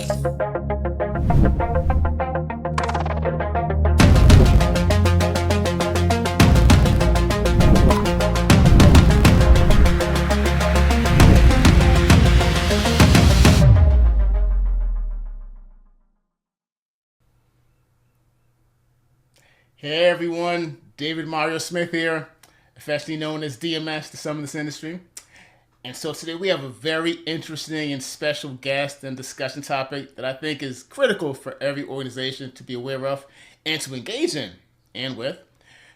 Hey everyone, David Mario Smith here, affectionately known as DMS to some in this industry. And so today we have a very interesting and special guest and discussion topic that I think is critical for every organization to be aware of and to engage in and with.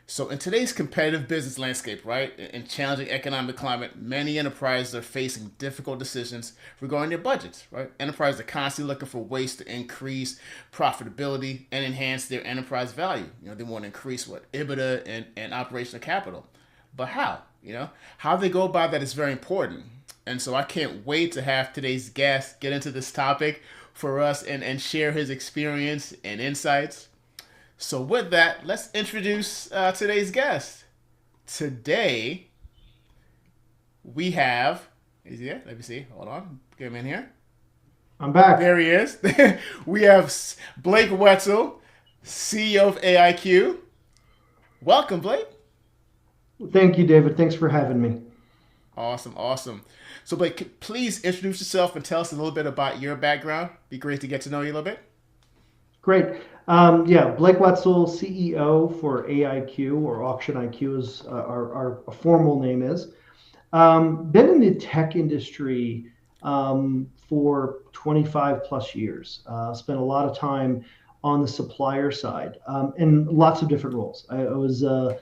So in today's competitive business landscape, right, and challenging economic climate, many enterprises are facing difficult decisions regarding their budgets, right? Enterprises are constantly looking for ways to increase profitability and enhance their enterprise value. They want to increase EBITDA and operational capital. But how? How they go about that is very important. And so I can't wait to have today's guest get into this topic for us and share his experience and insights. So with that, let's introduce today's guest. Today, we have, is he there? Let me see. Hold on. Get him in here. I'm back. There he is. We have Blake Wetzel, CEO of AIQ. Welcome, Blake. Thank you, David. Thanks for having me. Awesome. So Blake, please introduce yourself and tell us a little bit about your background. Be great to get to know you a little bit. Great. Blake Wetzel, CEO for AIQ, or Auction IQ is our formal name is. Been in the tech industry for 25 plus years. Spent a lot of time on the supplier side in lots of different roles. I was a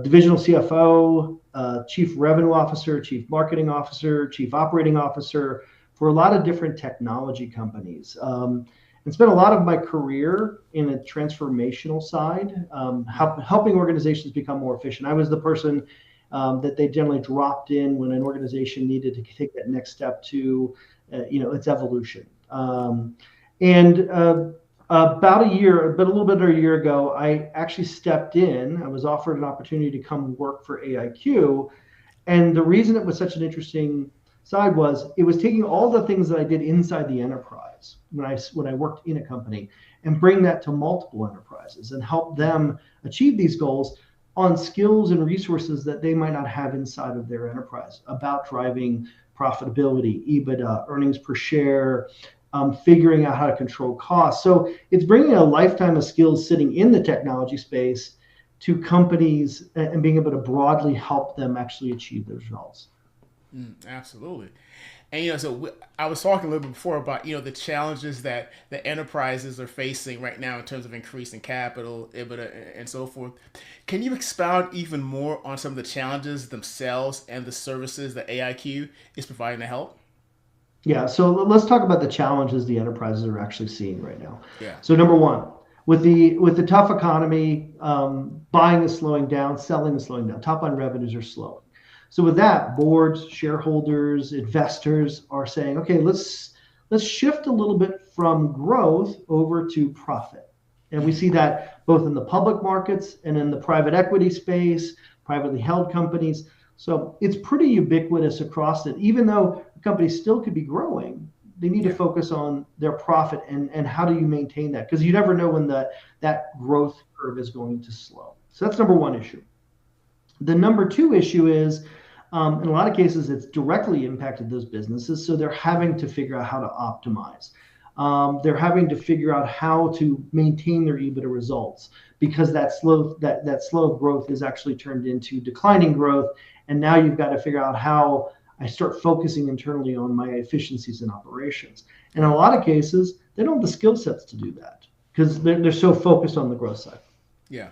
divisional CFO, chief revenue officer, chief marketing officer, chief operating officer for a lot of different technology companies. And spent a lot of my career in a transformational side, helping organizations become more efficient. I was the person that they generally dropped in when an organization needed to take that next step to, its evolution. About a little bit over a year ago, I actually stepped in. I was offered an opportunity to come work for AIQ, and the reason it was such an interesting side was it was taking all the things that I did inside the enterprise when I worked in a company and bring that to multiple enterprises and help them achieve these goals on skills and resources that they might not have inside of their enterprise about driving profitability, EBITDA, earnings per share, figuring out how to control costs. So it's bringing a lifetime of skills sitting in the technology space to companies and being able to broadly help them actually achieve those results. Absolutely. And I was talking a little bit before about the challenges that the enterprises are facing right now in terms of increasing capital, EBITDA, and so forth. Can you expound even more on some of the challenges themselves and the services that AIQ is providing to help? Yeah, so let's talk about the challenges the enterprises are actually seeing right now. Yeah. So number one, with the tough economy, buying is slowing down, selling is slowing down, top line revenues are slowing. So with that, boards, shareholders, investors are saying, okay, let's shift a little bit from growth over to profit. And we see that both in the public markets and in the private equity space, privately held companies. So it's pretty ubiquitous across it. Even though the company still could be growing, they need to focus on their profit and how do you maintain that? Because you never know when that growth curve is going to slow. So that's number one issue. The number two issue is, in a lot of cases, it's directly impacted those businesses. So they're having to figure out how to optimize. They're having to figure out how to maintain their EBITDA results because that slow growth is actually turned into declining growth. And now you've got to figure out how I start focusing internally on my efficiencies and operations. And in a lot of cases, they don't have the skill sets to do that because they're so focused on the growth side. Yeah.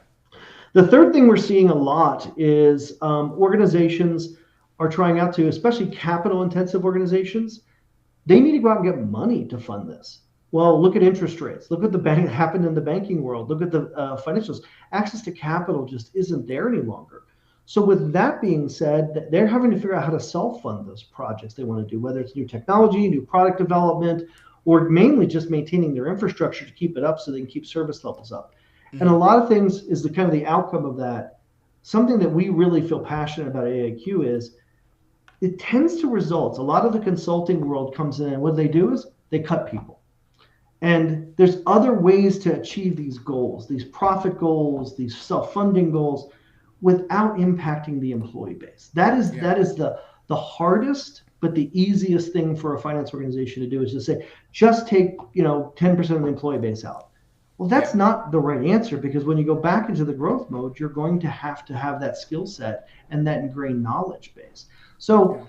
The third thing we're seeing a lot is organizations are trying out to, especially capital intensive organizations, they need to go out and get money to fund this. Well, look at interest rates. Look at the bank happened in the banking world. Look at the financials. Access to capital just isn't there any longer. So with that being said, they're having to figure out how to self-fund those projects they want to do, whether it's new technology, new product development, or mainly just maintaining their infrastructure to keep it up so they can keep service levels up. Mm-hmm. And a lot of things is the outcome of that. Something that we really feel passionate about AIQ is it tends to result. A lot of the consulting world comes in and what they do is they cut people. And there's other ways to achieve these goals, these profit goals, these self-funding goals, without impacting the employee base. That is the hardest but the easiest thing for a finance organization to do, is to say, just take 10% of the employee base out. Well, that's not the right answer, because when you go back into the growth mode, you're going to have that skill set and that ingrained knowledge base. So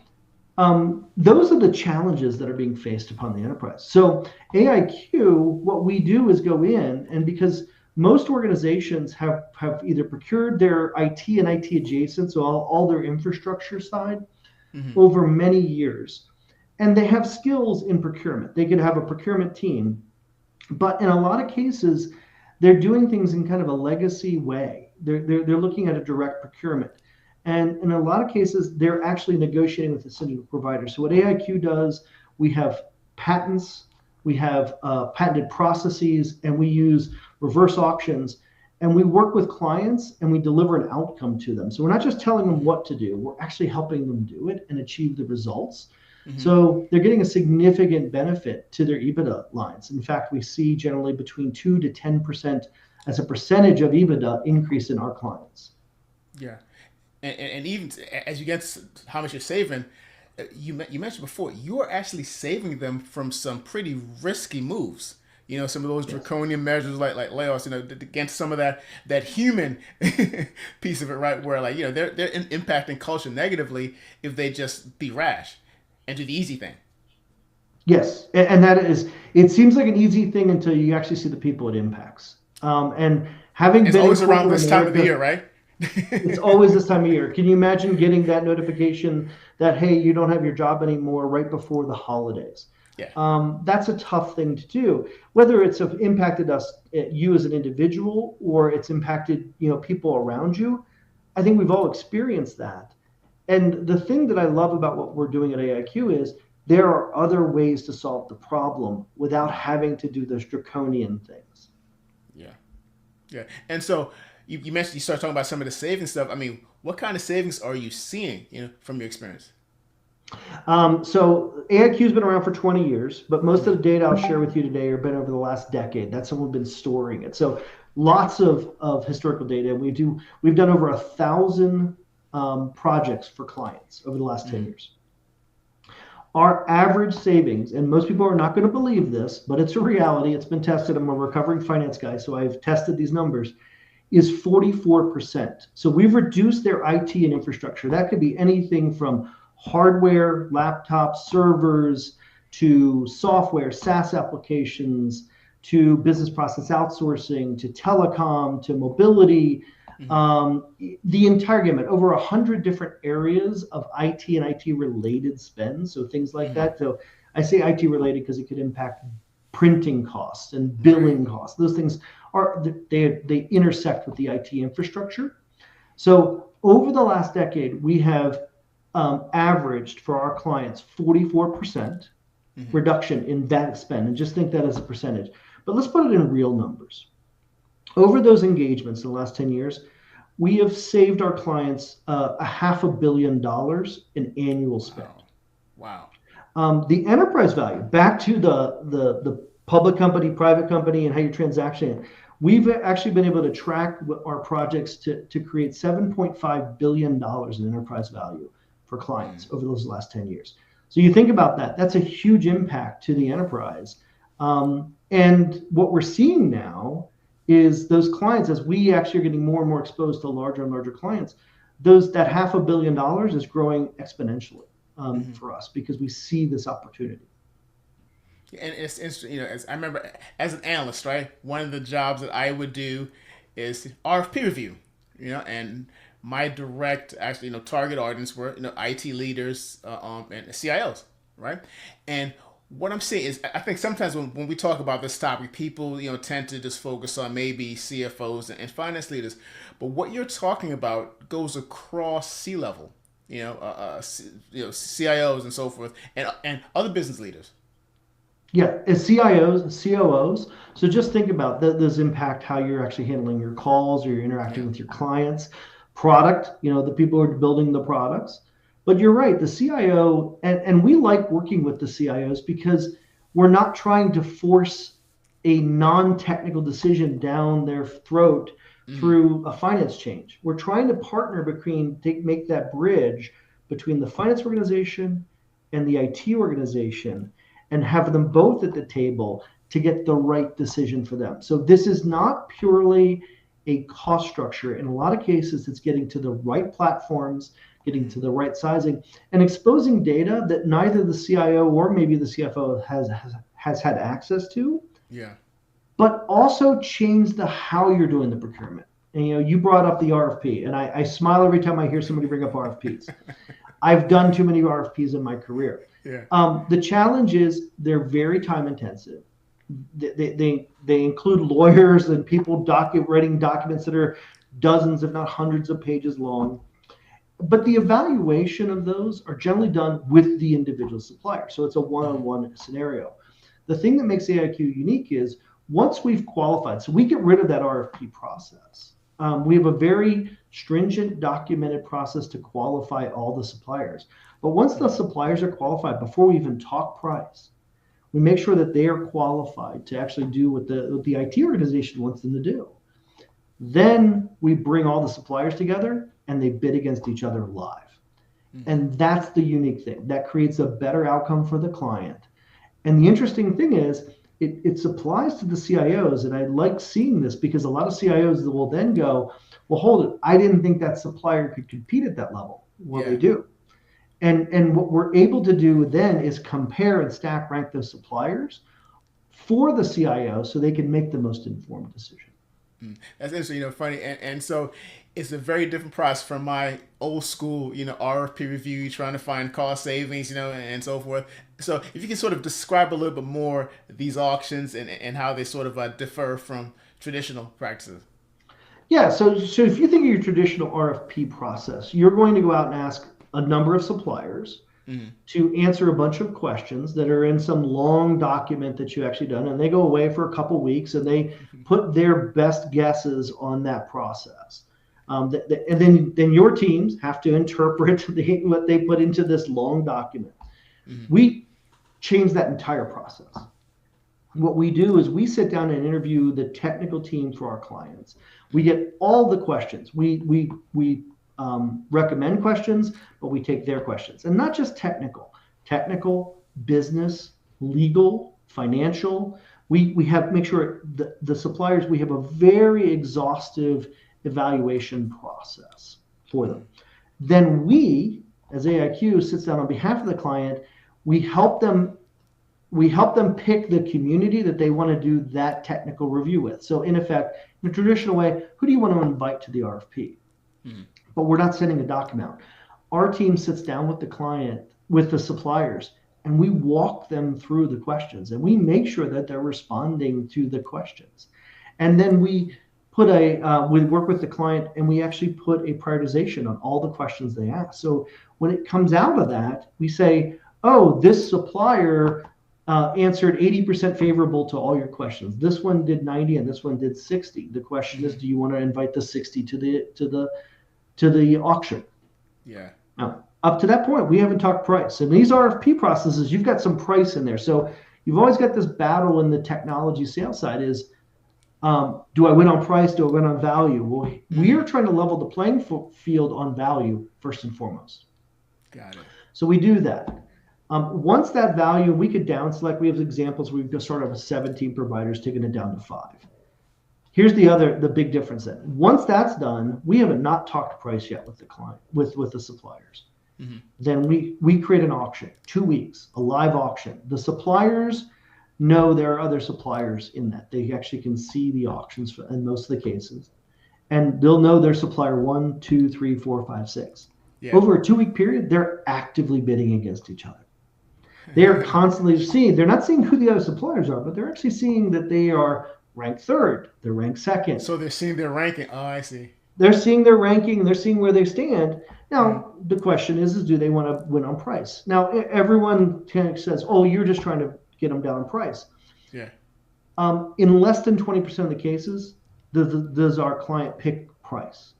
those are the challenges that are being faced upon the enterprise. So AIQ, what we do is go in, and because most organizations have either procured their IT and IT adjacent, so all their infrastructure side, over many years, and they have skills in procurement. They could have a procurement team, but in a lot of cases, they're doing things in kind of a legacy way. They're looking at a direct procurement. And in a lot of cases, they're actually negotiating with the single provider. So what AIQ does, we have patents, we have patented processes, and we use reverse auctions, and we work with clients and we deliver an outcome to them. So we're not just telling them what to do, we're actually helping them do it and achieve the results. So they're getting a significant benefit to their EBITDA lines. In fact, we see generally between 2 to 10% as a percentage of EBITDA increase in our clients. Yeah. And even as you get to how much you're saving, you mentioned before, you are actually saving them from some pretty risky moves. Some of those draconian measures like layoffs, against some of that human piece of it, right? Where they're impacting culture negatively if they just be rash and do the easy thing. Yes, and that is, it seems like an easy thing until you actually see the people it impacts. And having it's been always around this time of the year, right? It's always this time of year. Can you imagine getting that notification that, hey, you don't have your job anymore right before the holidays? Yeah. That's a tough thing to do. Whether it's impacted you as an individual, or it's impacted people around you, I think we've all experienced that. And the thing that I love about what we're doing at AIQ is there are other ways to solve the problem without having to do those draconian things. Yeah. And so you mentioned, you start talking about some of the savings stuff. I mean, what kind of savings are you seeing, from your experience? So AIQ has been around for 20 years, but most of the data I'll share with you today have been over the last decade. That's how we've been storing it. So lots of historical data. We've done over 1,000 projects for clients over the last 10 years. Our average savings, and most people are not going to believe this, but it's a reality. It's been tested. I'm a recovering finance guy, so I've tested these numbers, is 44%. So we've reduced their IT and infrastructure. That could be anything from hardware, laptops, servers, to software, SaaS applications, to business process outsourcing, to telecom, to mobility, the entire gamut, over 100 different areas of IT and IT related spend. So things like that. So I say IT related because it could impact printing costs and billing costs. Those things they intersect with the IT infrastructure. So over the last decade, we have averaged for our clients 44% reduction in that spend, and just think that as a percentage. But let's put it in real numbers. Over those engagements in the last 10 years, we have saved our clients $500 million in annual spend. Wow. The enterprise value, back to the public company, private company, and how you're transacting, we've actually been able to track our projects to create $7.5 billion in enterprise value for clients over those last 10 years. So you think about that, that's a huge impact to the enterprise. And what we're seeing now is those clients, as we actually are getting more and more exposed to larger and larger clients, that $500 million is growing exponentially for us, because we see this opportunity. And it's interesting, as I remember as an analyst, right? One of the jobs that I would do is RFP review, and my direct target audience were IT leaders and CIOs, right? And what I'm saying is, I think sometimes when we talk about this topic, people tend to just focus on maybe CFOs and finance leaders, but what you're talking about goes across C-level, CIOs and so forth, and other business leaders. Yeah, as CIOs, COOs. So just think about those impact how you're actually handling your calls, or you're interacting with your clients. Product, the people who are building the products. But you're right, the CIO, and we like working with the CIOs because we're not trying to force a non-technical decision down their throat through a finance change. We're trying to partner make that bridge between the finance organization and the IT organization and have them both at the table to get the right decision for them. So this is not purely a cost structure. In a lot of cases, it's getting to the right platforms, getting to the right sizing, and exposing data that neither the CIO or maybe the CFO has had access to. Yeah. But also change the how you're doing the procurement. And you brought up the RFP, and I smile every time I hear somebody bring up RFPs. I've done too many RFPs in my career. Yeah. The challenge is they're very time intensive. They include lawyers and people writing documents that are dozens, if not hundreds of pages long. But the evaluation of those are generally done with the individual supplier. So it's a one-on-one scenario. The thing that makes AIQ unique is once we've qualified, so we get rid of that RFP process. We have a very stringent documented process to qualify all the suppliers. But once the suppliers are qualified, before we even talk price, we make sure that they are qualified to actually do what the IT organization wants them to do. Then we bring all the suppliers together and they bid against each other live. And that's the unique thing. That creates a better outcome for the client. And the interesting thing is, it applies to the CIOs, and I like seeing this because a lot of CIOs will then go, well, hold it, I didn't think that supplier could compete at that level. Well, they do. And what we're able to do then is compare and stack rank those suppliers for the CIO so they can make the most informed decision. That's interesting, funny. And so it's a very different process from my old school, RFP review, trying to find cost savings, and so forth. So if you can sort of describe a little bit more these auctions and how they sort of differ from traditional practices. Yeah, so if you think of your traditional RFP process, you're going to go out and ask a number of suppliers to answer a bunch of questions that are in some long document that you actually done, and they go away for a couple weeks and they put their best guesses on that process. And then your teams have to interpret what they put into this long document. We change that entire process. What we do is we sit down and interview the technical team for our clients. We get all the questions. We recommend questions, but we take their questions, and not just technical, business, legal, financial. We have make sure the suppliers, we have a very exhaustive evaluation process for them. Then we, as AIQ, sits down on behalf of the client. We help them pick the community that they want to do that technical review with. So in effect, in a traditional way, who do you want to invite to the RFP? But we're not sending a document out. Our team sits down with the client, with the suppliers, and we walk them through the questions, and we make sure that they're responding to the questions. And then we work with the client, and we actually put a prioritization on all the questions they ask. So when it comes out of that, we say, oh, this supplier answered 80% favorable to all your questions. This one did 90 and this one did 60. The question is, do you want to invite the 60 to the auction? Yeah. Now, up to that point, we haven't talked price. And these RFP processes, you've got some price in there. So you've always got this battle in the technology sales side is, do I win on price? Do I win on value? Well, we are trying to level the playing field on value first and foremost. Got it. So we do that. Once that value, we could down select. We have examples. We've just sort of 17 providers, taking it down to 5. Here's the big difference then. Once that's done, we haven't not talked price yet with the client, with the suppliers. Then we create an auction, 2 weeks, a live auction. The suppliers know there are other suppliers in that. They actually can see the auctions in most of the cases. And they'll know their supplier 1, 2, 3, 4, 5, 6. Yeah. Over a 2-week period, they're actively bidding against each other. They are constantly seeing, they're not seeing who the other suppliers are, but they're actually seeing that they are ranked third, they're ranked second. So they're seeing their ranking. Oh, I see. They're seeing their ranking and they're seeing where they stand. Now, the question is do they want to win on price? Now, everyone kind of says, oh, you're just trying to get them down on price. Yeah. In less than 20% of the cases, does our client pick price?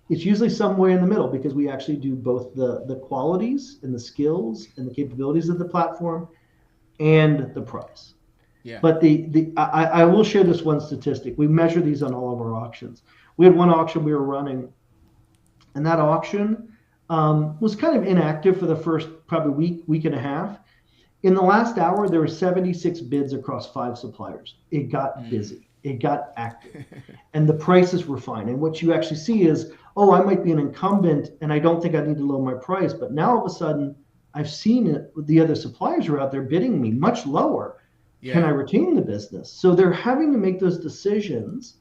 It's usually somewhere in the middle because we actually do both the qualities and the skills and the capabilities of the platform and the price. Yeah. But I will share this one statistic. We measure these on all of our auctions. We had one auction we were running, and that auction was kind of inactive for the first probably week and a half. In the last hour, there were 76 bids across 5 suppliers. It got busy. It got active. And the prices were fine. And what you actually see is, oh, I might be an incumbent and I don't think I need to lower my price. But now all of a sudden, I've seen it. The other suppliers are out there bidding me much lower. Yeah. Can I retain the business? So they're having to make those decisions.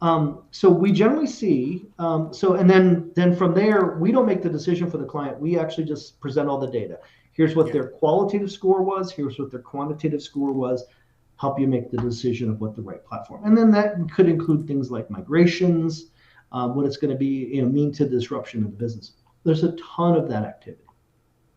So we generally see, and then from there, we don't make the decision for the client. We actually just present all the data. Here's what their qualitative score was. Here's what their quantitative score was. Help you make the decision of what the right platform. And then that could include things like migrations, what it's going to be, mean to disruption of the business. There's a ton of that activity.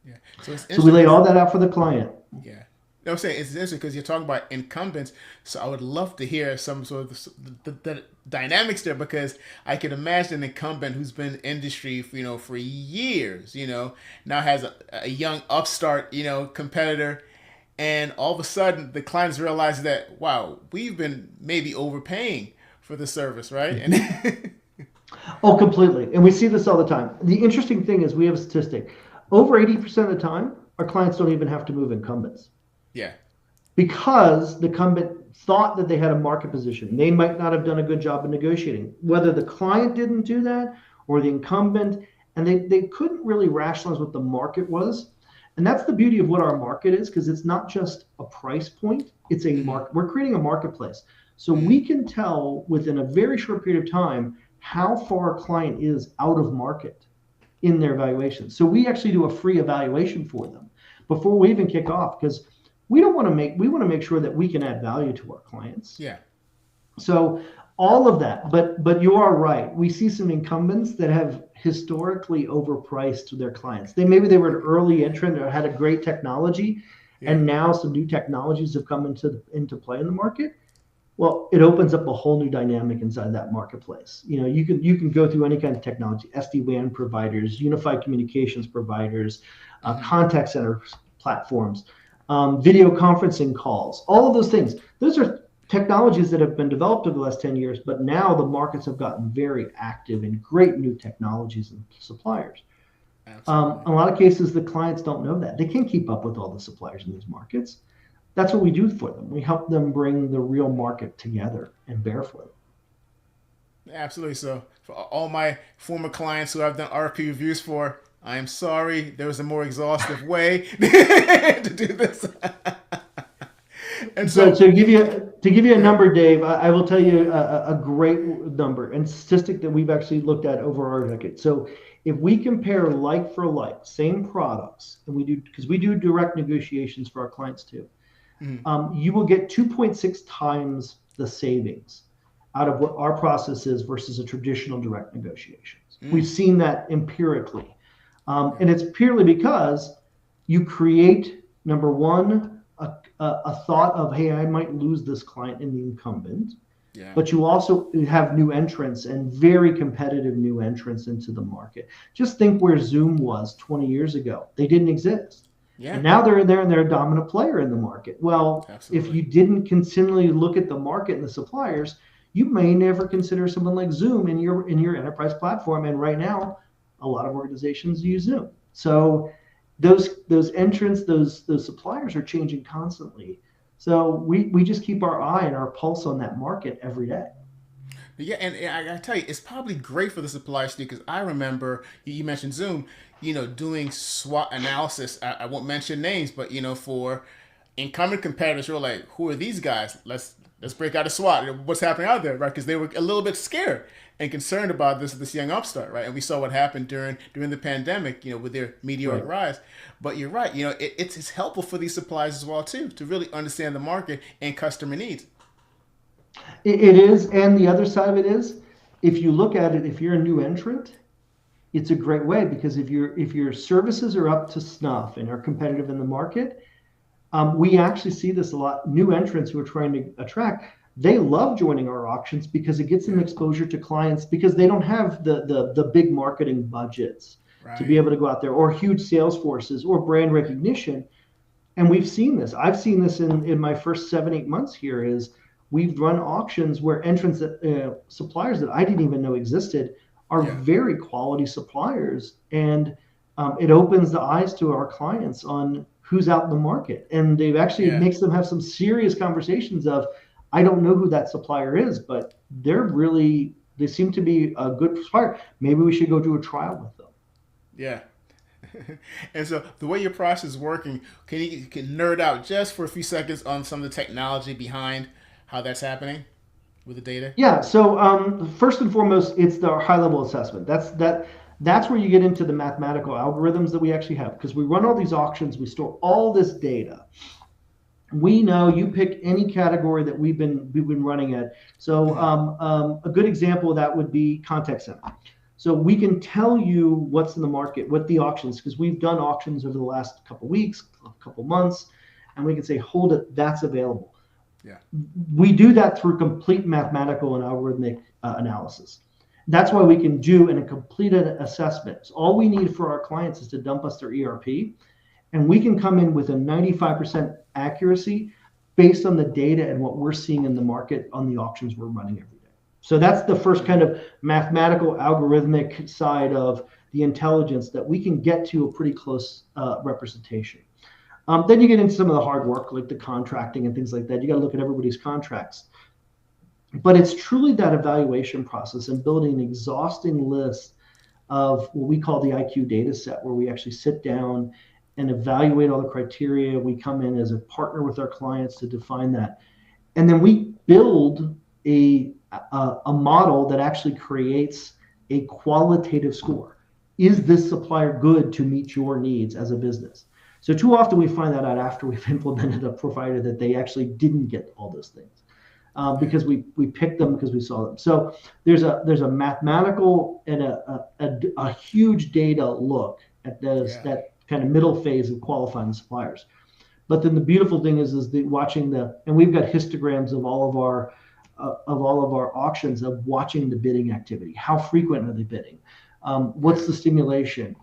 Yeah. So we laid all that out for the client. Yeah. I'm saying it's interesting because you're talking about incumbents. So I would love to hear some sort of the dynamics there, because I can imagine an incumbent who's been in industry for years, now has a young upstart, competitor. And all of a sudden the clients realize that, wow, we've been maybe overpaying for the service, right? And oh, completely. And we see this all the time. The interesting thing is we have a statistic. Over 80% of the time, our clients don't even have to move incumbents. Yeah. Because the incumbent thought that they had a market position. They might not have done a good job of negotiating. Whether the client didn't do that or the incumbent, and they couldn't really rationalize what the market was. And that's the beauty of what our market is, because it's not just a price point, it's a market. We're creating a marketplace. So we can tell within a very short period of time how far a client is out of market in their evaluation. So we actually do a free evaluation for them before we even kick off, because we want to make sure that we can add value to our clients. Yeah. So all of that, but you are right. We see some incumbents that have historically overpriced their clients. Maybe they were an early entrant or had a great technology, and now some new technologies have come into play in the market. Well, it opens up a whole new dynamic inside that marketplace. You can go through any kind of technology, SD-WAN providers, unified communications providers, contact center platforms, video conferencing calls, all of those things. Those are technologies that have been developed over the last 10 years, but now the markets have gotten very active in great new technologies and suppliers. In a lot of cases, the clients don't know that. They can't keep up with all the suppliers in these markets. That's what we do for them. We help them bring the real market together and bear for them. Absolutely. So for all my former clients who I've done RFP reviews for, I am sorry, there was a more exhaustive way to do this. And so to give you a number, Dave, I will tell you a great number and statistic that we've actually looked at over our decade. So if we compare like for like, same products, and we do direct negotiations for our clients too, you will get 2.6 times the savings out of what our process is versus a traditional direct negotiations. We've seen that empirically. And it's purely because you create, number one, a thought of, hey, I might lose this client in the incumbent, but you also have new entrants and very competitive new entrants into the market. Just think where Zoom was 20 years ago. They didn't exist. Yeah. And now they're there and they're a dominant player in the market. Well, if you didn't continually look at the market and the suppliers, you may never consider someone like Zoom in your enterprise platform. And right now, a lot of organizations use Zoom. So those entrants, those suppliers are changing constantly. So we just keep our eye and our pulse on that market every day. Yeah, and I gotta tell you, it's probably great for the suppliers too, because I remember you mentioned Zoom, doing SWOT analysis. I won't mention names, but for incumbent competitors, who are like, who are these guys? Let's break out a SWOT. What's happening out there, right? Because they were a little bit scared and concerned about this young upstart, right? And we saw what happened during the pandemic, with their meteoric rise. But you're right, it's helpful for these suppliers as well too, to really understand the market and customer needs. It is, and the other side of it is, if you look at it, if you're a new entrant, it's a great way, because if your services are up to snuff and are competitive in the market, we actually see this a lot. New entrants who are trying to attract, they love joining our auctions because it gets them exposure to clients, because they don't have the big marketing budgets to be able to go out there, or huge sales forces or brand recognition. And we've seen this. I've seen this in my first 7, 8 months here. Is we've run auctions where entrants that suppliers that I didn't even know existed are Yeah. very quality suppliers, and it opens the eyes to our clients on who's out in the market, and they've actually Yeah. makes them have some serious conversations of, I don't know who that supplier is, but they seem to be a good supplier. Maybe we should go do a trial with them. Yeah. And so the way your process is working, can nerd out just for a few seconds on some of the technology behind how that's happening with the data? Yeah. So first and foremost, it's the high level assessment. That's where you get into the mathematical algorithms that we actually have, because we run all these auctions, we store all this data. We know you pick any category that we've been running at. So a good example of that would be contact center. So we can tell you what's in the market, what the auctions, because we've done auctions over the last couple of weeks, a couple of months, and we can say, hold it, that's available. Yeah. We do that through complete mathematical and algorithmic analysis. That's why we can do a complete assessment. So all we need for our clients is to dump us their ERP, and we can come in with a 95% accuracy based on the data and what we're seeing in the market on the auctions we're running every day. So that's the first kind of mathematical algorithmic side of the intelligence that we can get to a pretty close representation. Then you get into some of the hard work, like the contracting and things like that. You got to look at everybody's contracts. But it's truly that evaluation process and building an exhausting list of what we call the IQ data set, where we actually sit down and evaluate all the criteria. We come in as a partner with our clients to define that. And then we build a model that actually creates a qualitative score. Is this supplier good to meet your needs as a business? So too often we find that out after we've implemented a provider that they actually didn't get all those things. Because we picked them because we saw them. So there's a mathematical and a huge data look at that kind of middle phase of qualifying the suppliers. But then the beautiful thing is watching and we've got histograms of all of our auctions, of watching the bidding activity. How frequent are they bidding? What's the stimulation?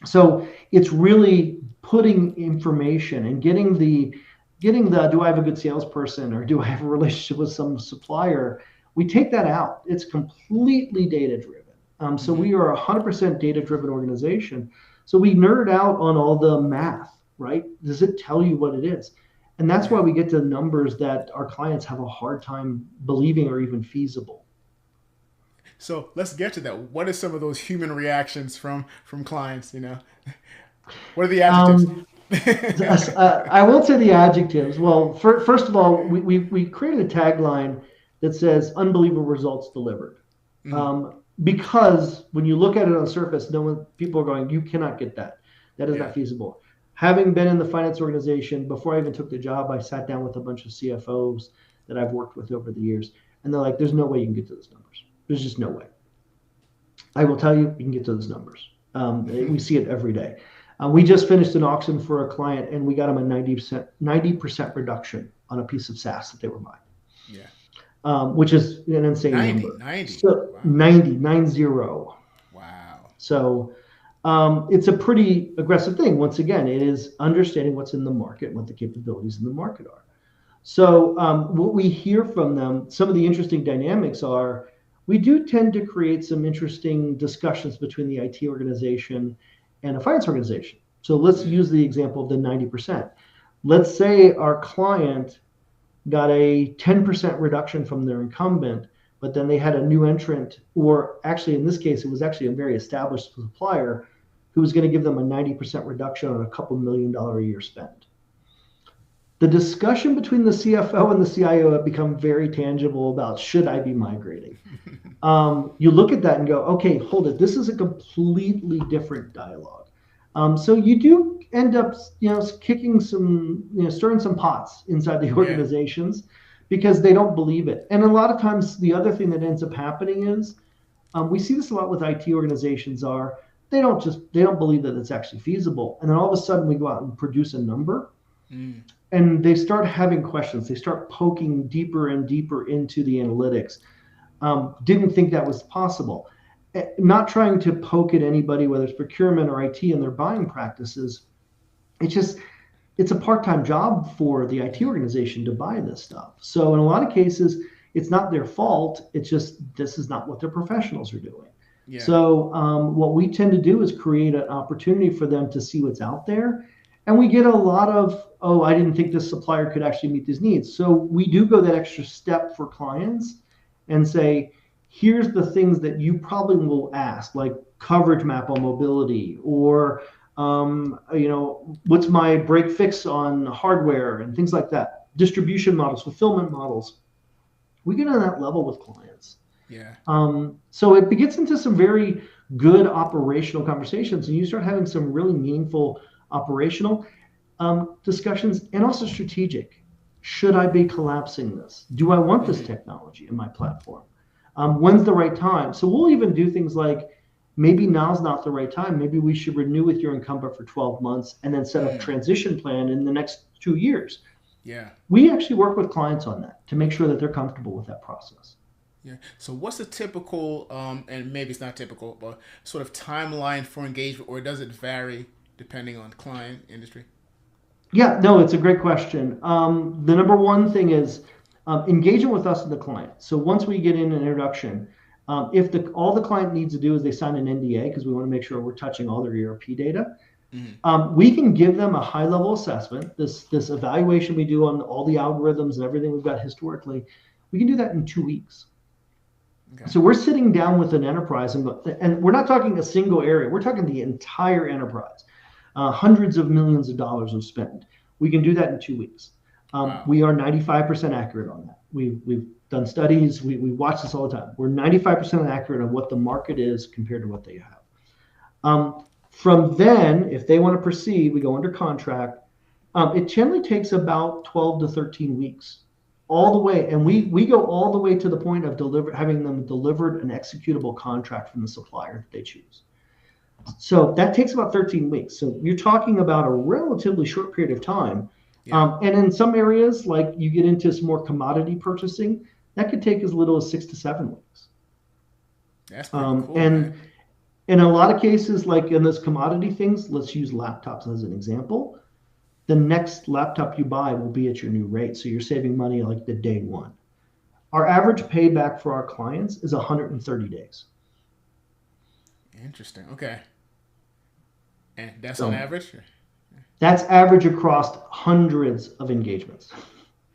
So it's really putting information and getting the do I have a good salesperson, or do I have a relationship with some supplier? We take that out. It's completely data driven. So we are a 100% data driven organization. So we nerd out on all the math, right? Does it tell you what it is? And that's why we get to numbers that our clients have a hard time believing are even feasible. So let's get to that. What are some of those human reactions from clients? What are the adjectives? I won't say the adjectives. Well, first of all, we created a tagline that says "unbelievable results delivered," because when you look at it on the surface, people are going, "You cannot get that. That is not feasible." Having been in the finance organization before I even took the job, I sat down with a bunch of CFOs that I've worked with over the years, and they're like, "There's no way you can get to those numbers. There's just no way." I will tell you, you can get to those numbers. We see it every day. We just finished an auction for a client, and we got them a 90% reduction on a piece of SaaS that they were buying. Yeah. Which is an insane 90, number. 90. So Wow. 90. Wow. So it's a pretty aggressive thing. Once again, it is understanding what's in the market and what the capabilities in the market are. So what we hear from them, some of the interesting dynamics are, we do tend to create some interesting discussions between the IT organization and a finance organization. So let's use the example of the 90%. Let's say our client got a 10% reduction from their incumbent, but then they had a new entrant, or actually in this case, it was actually a very established supplier who was going to give them a 90% reduction on a couple $1 million a year spend. The discussion between the CFO and the CIO have become very tangible about, should I be migrating? You look at that and go, okay, hold it. This is a completely different dialogue. So you do end up, kicking some, stirring some pots inside the organizations because they don't believe it. And a lot of times, the other thing that ends up happening is, we see this a lot with IT organizations they don't believe that it's actually feasible. And then all of a sudden we go out and produce a number. And they start having questions. They start poking deeper and deeper into the analytics. Didn't think that was possible. Not trying to poke at anybody, whether it's procurement or IT and their buying practices. It's just it's a part-time job for the IT organization to buy this stuff. So in a lot of cases, it's not their fault. It's just this is not what their professionals are doing. Yeah. So what we tend to do is create an opportunity for them to see what's out there. And we get a lot of, oh, I didn't think this supplier could actually meet these needs. So we do go that extra step for clients and say, here's the things that you probably will ask, like coverage map on mobility, or what's my break fix on hardware and things like that. Distribution models, fulfillment models. We get on that level with clients. Yeah. So it gets into some very good operational conversations, and you start having some really meaningful operational discussions, and also strategic. Should I be collapsing this? Do I want this technology in my platform? When's the right time? So we'll even do things like, maybe now's not the right time. Maybe we should renew with your incumbent for 12 months and then set up a transition plan in the next 2 years. Yeah. We actually work with clients on that to make sure that they're comfortable with that process. Yeah. So what's the typical, and maybe it's not typical, but sort of timeline for engagement, or does it vary depending on the industry? Yeah, no, it's a great question. The number one thing is engagement with us and the client. So once we get in an introduction, if all the client needs to do is they sign an NDA, because we want to make sure we're touching all their ERP data, we can give them a high-level assessment, this evaluation we do on all the algorithms and everything we've got historically. We can do that in 2 weeks. Okay. So we're sitting down with an enterprise, and we're not talking a single area. We're talking the entire enterprise, hundreds of millions of dollars of spend. We can do that in 2 weeks. Wow. We are 95% accurate on that. We've done studies. We watch this all the time. We're 95% accurate on what the market is compared to what they have. From then, if they want to proceed, we go under contract. It generally takes about 12 to 13 weeks, all the way. And we go all the way to the point of having them delivered an executable contract from the supplier that they choose. So that takes about 13 weeks. So you're talking about a relatively short period of time. Yeah. And in some areas, like you get into some more commodity purchasing, that could take as little as 6 to 7 weeks. That's pretty cool. And man. In a lot of cases, like in those commodity things, let's use laptops as an example. The next laptop you buy will be at your new rate. So you're saving money like the day one. Our average payback for our clients is 130 days. Interesting. Okay. And that's on average? That's average across hundreds of engagements.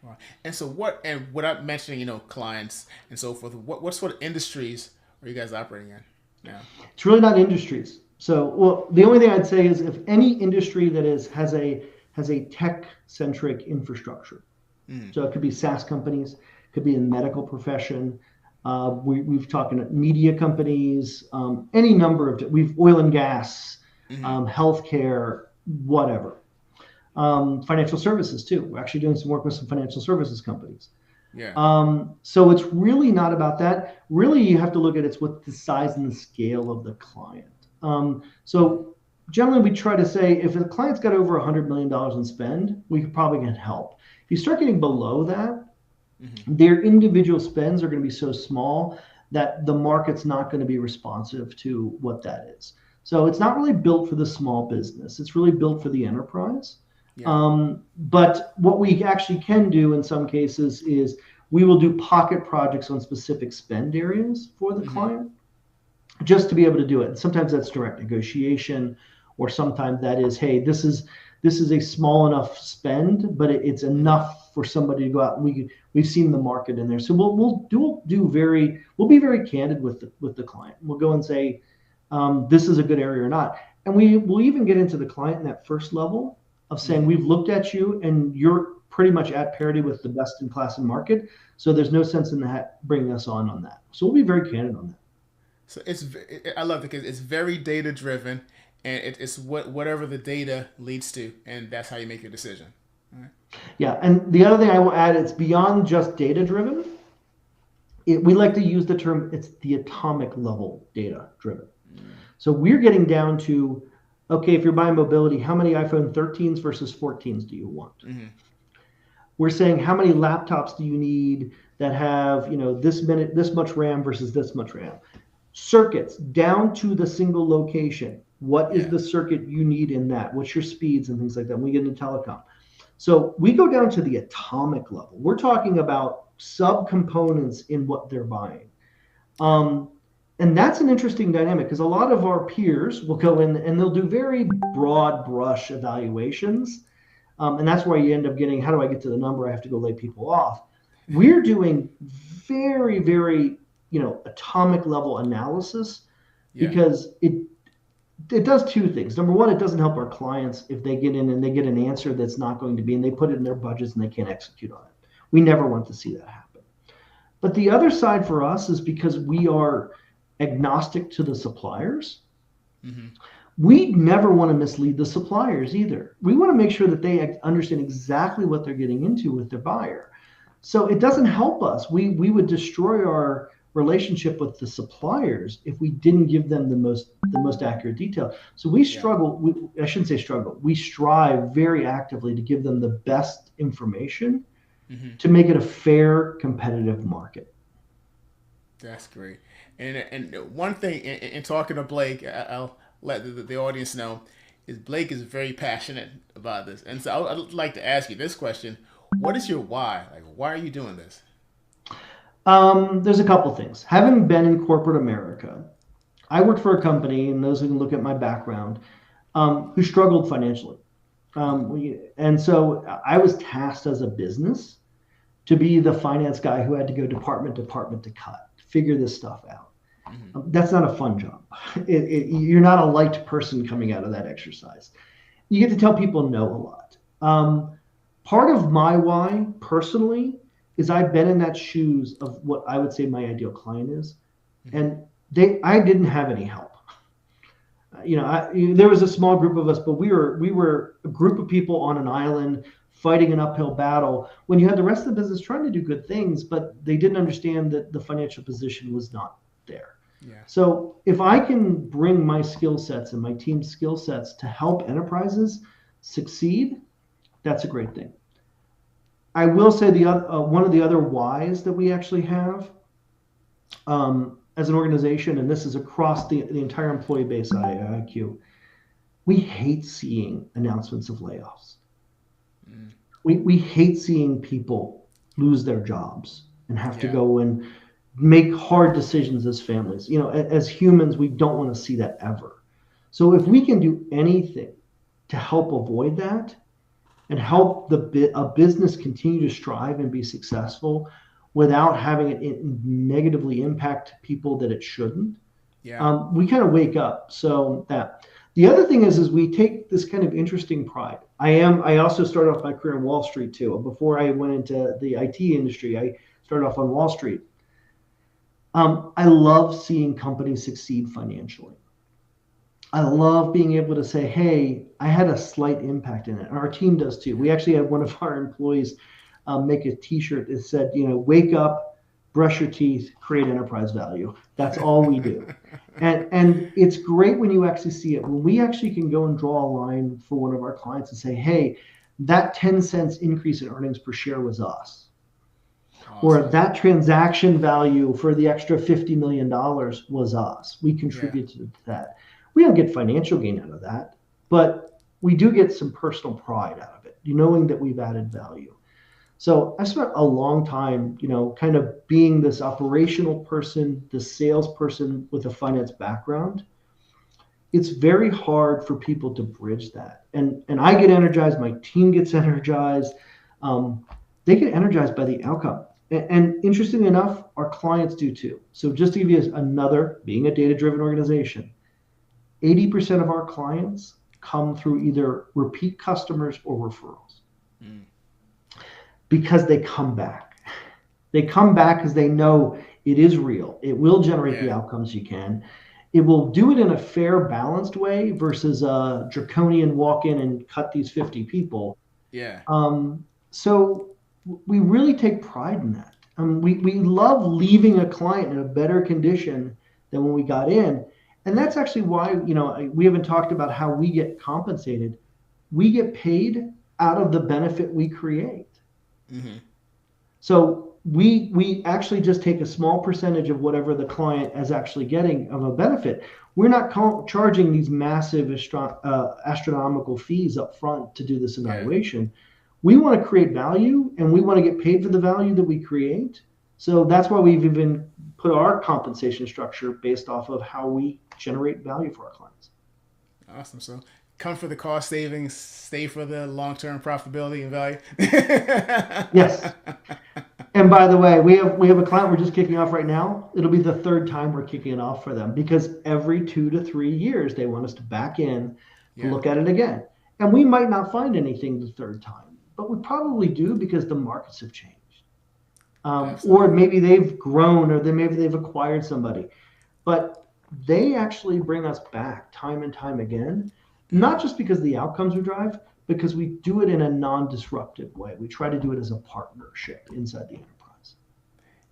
Wow. And so without mentioning, clients and so forth, what sort of industries are you guys operating in now? It's really not industries. So, well, the only thing I'd say is if any industry that has a tech-centric infrastructure. So it could be SaaS companies, could be in the medical profession. We've talked about media companies, any number of, oil and gas, healthcare, whatever. Financial services too. We're actually doing some work with some financial services companies. Yeah. So it's really not about that. Really, you have to look at what the size and the scale of the client. So generally, we try to say if the client's got over $100 million in spend, we could probably get help. If you start getting below that, their individual spends are going to be so small that the market's not going to be responsive to what that is. So it's not really built for the small business. It's really built for the enterprise. Yeah. But what we actually can do in some cases is we will do pocket projects on specific spend areas for the client just to be able to do it. And sometimes that's direct negotiation, or sometimes that is, hey, this is a small enough spend, but it's enough for somebody to go out and we've seen the market in there. So we'll be very candid with the client. We'll go and say, this is a good area or not. And we'll even get into the client in that first level of saying, we've looked at you and you're pretty much at parity with the best in class in market. So there's no sense in that bringing us on that. So we'll be very candid on that. So I love it because it's very data driven, and it's whatever the data leads to, and that's how you make your decision. All right. Yeah, and the other thing I will add, it's beyond just data driven. We like to use the term, it's the atomic level data driven. So we're getting down to, okay, if you're buying mobility, how many iPhone 13s versus 14s do you want? We're saying how many laptops do you need that have, this much RAM versus this much RAM. Circuits down to the single location. What is Yeah. the circuit you need in that? What's your speeds and things like that? When we get into telecom. So we go down to the atomic level. We're talking about subcomponents in what they're buying. Yeah. Um, and that's an interesting dynamic because a lot of our peers will go in and they'll do very broad brush evaluations. And that's why you end up getting, how do I get to the number? I have to go lay people off. We're doing very, very, atomic level analysis Yeah. because it does two things. Number one, it doesn't help our clients if they get in and they get an answer that's not going to be, and they put it in their budgets and they can't execute on it. We never want to see that happen. But the other side for us is because we are agnostic to the suppliers. Mm-hmm. We never want to mislead the suppliers either. We want to make sure that they understand exactly what they're getting into with their buyer. So it doesn't help us. We would destroy our relationship with the suppliers if we didn't give them the most accurate detail. So we Yeah. struggle. I shouldn't say struggle. We strive very actively to give them the best information Mm-hmm. to make it a fair, competitive market. That's great. And one thing in talking to Blake, I'll let the audience know, is Blake is very passionate about this, and so I'd like to ask you this question: what is your why? Like, why are you doing this? There's a couple things. Having been in corporate America, I worked for a company, and those who can look at my background, who struggled financially. And so I was tasked as a business to be the finance guy who had to go department to department to figure this stuff out. Mm-hmm. That's not a fun job. You're not a liked person coming out of that exercise. You get to tell people no a lot. Part of my why personally is I've been in that shoes of what I would say my ideal client is, and I didn't have any help. There was a small group of us, but we were a group of people on an island fighting an uphill battle when you had the rest of the business trying to do good things, but they didn't understand that the financial position was not there. Yeah. So if I can bring my skill sets and my team's skill sets to help enterprises succeed, that's a great thing. I will say one of the other whys that we actually have as an organization, and this is across the entire employee base at AIQ, we hate seeing announcements of layoffs. Mm. We hate seeing people lose their jobs and have to Yeah. go and make hard decisions as families. As humans, we don't want to see that ever. So if we can do anything to help avoid that and help a business continue to strive and be successful without having it negatively impact people that it shouldn't, Yeah. we kind of wake up. So that. The other thing is we take this kind of interesting pride. I also started off my career in Wall Street too. Before I went into the IT industry, I started off on Wall Street. I love seeing companies succeed financially. I love being able to say, hey, I had a slight impact in it. And our team does too. We actually had one of our employees make a t-shirt that said, wake up, brush your teeth, create enterprise value. That's all we do. And it's great when you actually see it. When we actually can go and draw a line for one of our clients and say, hey, that 10 cents increase in earnings per share was us. Awesome. Or that transaction value for the extra $50 million was us. We contributed to that. We don't get financial gain out of that, but we do get some personal pride out of it, knowing that we've added value. So I spent a long time, kind of being this operational person, this salesperson with a finance background. It's very hard for people to bridge that. And I get energized, my team gets energized. They get energized by the outcome. And interestingly enough, our clients do too. So just to give you another, being a data-driven organization, 80% of our clients come through either repeat customers or referrals. Mm. Because they come back. They come back because they know it is real. It will generate the outcomes you can. It will do it in a fair, balanced way versus a draconian walk in and cut these 50 people. Yeah. So we really take pride in that. We love leaving a client in a better condition than when we got in. And that's actually why, we haven't talked about how we get compensated. We get paid out of the benefit we create. Mm-hmm. So we actually just take a small percentage of whatever the client is actually getting of a benefit. We're not charging these massive astronomical fees up front to do this Yeah. evaluation. We want to create value, and we want to get paid for the value that we create. So that's why we've even put our compensation structure based off of how we generate value for our clients. Awesome. So come for the cost savings, stay for the long-term profitability and value. Yes. And by the way, we have a client we're just kicking off right now. It'll be the third time we're kicking it off for them because every 2 to 3 years they want us to back in, Yeah. look at it again. And we might not find anything the third time, but we probably do because the markets have changed. Or maybe they've grown, or maybe they've acquired somebody. But they actually bring us back time and time again, not just because of the outcomes we drive, because we do it in a non-disruptive way. We try to do it as a partnership inside the enterprise.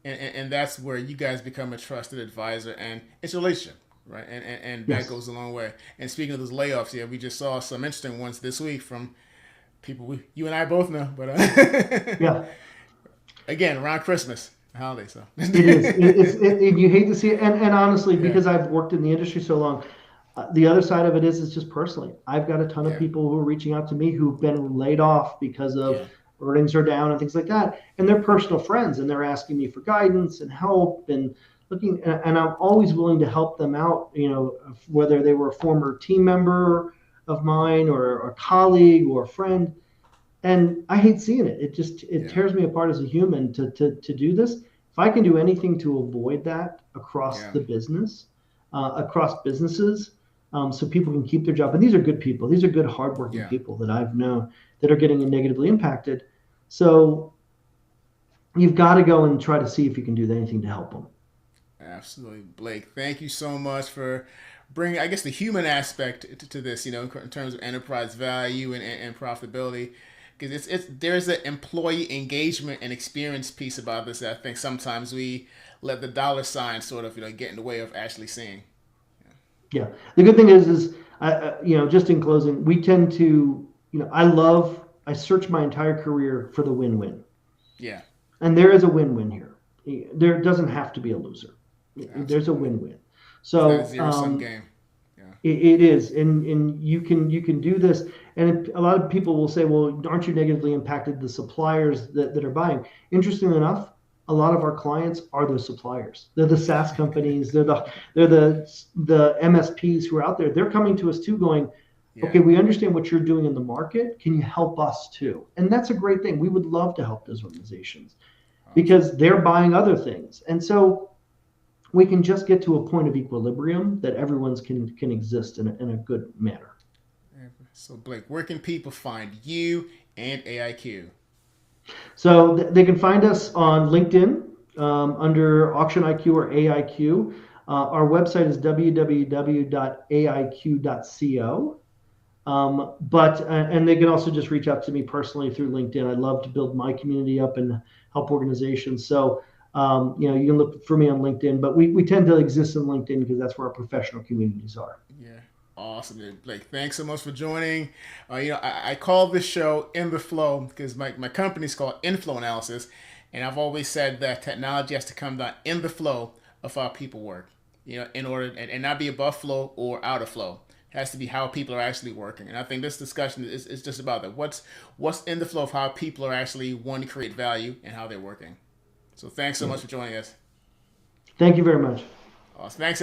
And that's where you guys become a trusted advisor, and it's a relationship, right? And that Yes. goes a long way. And speaking of those layoffs, yeah, we just saw some interesting ones this week from people you and I both know, but Yeah, again, around Christmas, holiday, so it is. You hate to see it, and honestly, yeah, because I've worked in the industry so long, the other side of it is just personally. I've got a ton of yeah, people who are reaching out to me who've been laid off because of yeah, earnings are down and things like that, and they're personal friends, and they're asking me for guidance and help and looking, and I'm always willing to help them out. Whether they were a former team member of mine or a colleague or a friend. And I hate seeing it. It yeah, tears me apart as a human to do this. If I can do anything to avoid that across yeah, the business, across businesses, so people can keep their job. And these are good people. These are good, hardworking yeah. people that I've known that are getting negatively impacted. So you've got to go and try to see if you can do anything to help them. Absolutely, Blake. Thank you so much for bringing, I guess, the human aspect to this. In terms of enterprise value and profitability, because there's an employee engagement and experience piece about this that I think sometimes we let the dollar sign sort of get in the way of actually seeing. Yeah. The good thing is just in closing, we tend to, I search my entire career for the win-win. Yeah, And there is a win-win here. There doesn't have to be a loser. There's a absolutely. win-win. It's not a So zero sum game. Yeah, it is, and you can do this. And a lot of people will say, "Well, aren't you negatively impacted the suppliers that are buying?" Interestingly enough, a lot of our clients are those suppliers. They're the SaaS companies. They're the MSPs who are out there. They're coming to us too, going, yeah, "Okay, we understand what you're doing in the market. Can you help us too?" And that's a great thing. We would love to help those organizations awesome. because they're buying other things. And so we can just get to a point of equilibrium that everyone's can exist in a good manner. So Blake, where can people find you and AIQ? So they can find us on LinkedIn under Auction IQ or AIQ. Our website is www.aiq.co. And they can also just reach out to me personally through LinkedIn. I love to build my community up and help organizations. So you can look for me on LinkedIn, but we tend to exist in LinkedIn because that's where our professional communities are. Yeah. Awesome, Blake. Thanks so much for joining. I call this show In the Flow because my company's called Inflow Analysis, and I've always said that technology has to come down in the flow of how people work. In order and not be above flow or out of flow. It has to be how people are actually working. And I think this discussion is just about that. What's in the flow of how people are actually wanting to create value and how they're working. So thanks so Yeah. much for joining us. Thank you very much. Awesome. Thanks,